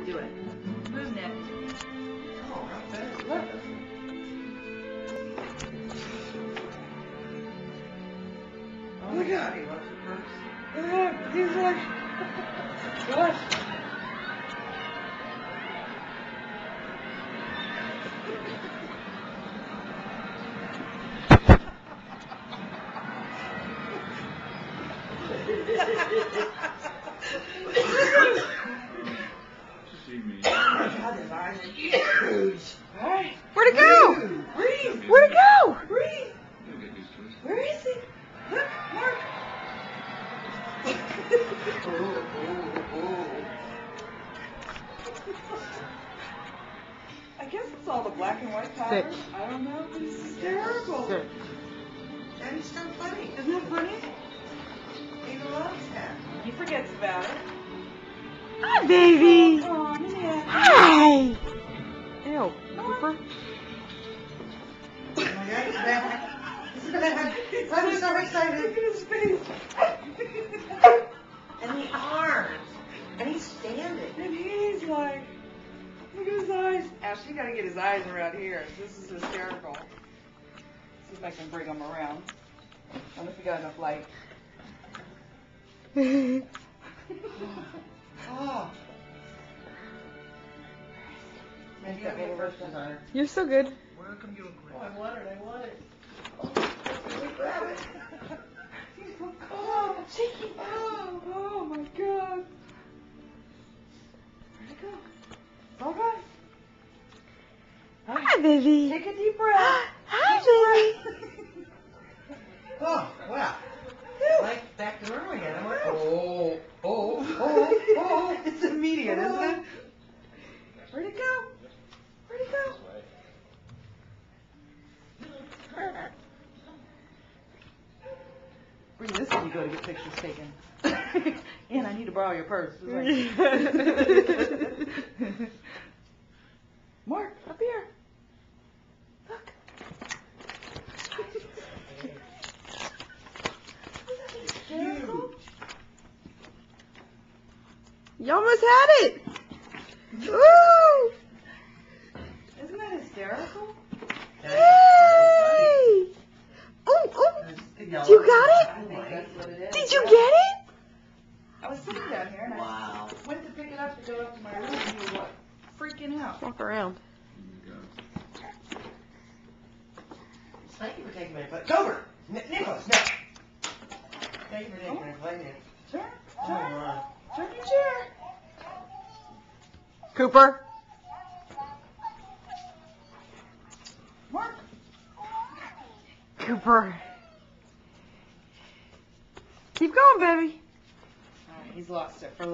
Do it. Move, Nick. Oh, not bad. Look. Oh my God, he loves it first. Look, he's like, what? God, his eyes are huge. Alright. Where'd it go? Breathe. Where'd it go? Breathe. Where is he? Look, Mark. I guess it's all the black and white powder. Sick. I don't know. He's hysterical. Sick. And he's so funny. Isn't that funny? He loves that. He forgets about it. Hi, baby. Oh, come on, yeah. Hi. Ew. Cooper. Oh my God, he's back. He's back. I'm so excited. Look at his face. And the arms. And he's standing. And he's like, look at his eyes. Ashley, you gotta get his eyes around here. This is hysterical. See if I can bring him around. I don't know if you got enough light. Oh. Maybe I'll get first designer. You're so good. Where come you? Oh, I want it. Oh, let me grab it. Oh, shaky. Oh my God. Where'd it go? It's all right. Hi, baby. Take a deep breath. Hi, baby. Oh, wow. Like back to normal again. I'm like, oh. It's immediate, isn't it? Where'd it go? Where'd it go? Bring this when you go to get pictures taken. And I need to borrow your purse. It's like- Mark, up here. Look. You almost had it. Woo! Isn't that hysterical? Yay! Oh. You got it? I think that's what it is. Did you get it? I was sitting down here and Wow. I went to pick it up to go up to my room and you were what? Freaking out. Walk around. Thank you for taking my plate. Cover! Nicholas, no! Thank you for taking my plate. Turn, Oh, turn, my. turn your chair. Cooper. Mark. Cooper. Keep going, baby. Alright, he's lost it for a little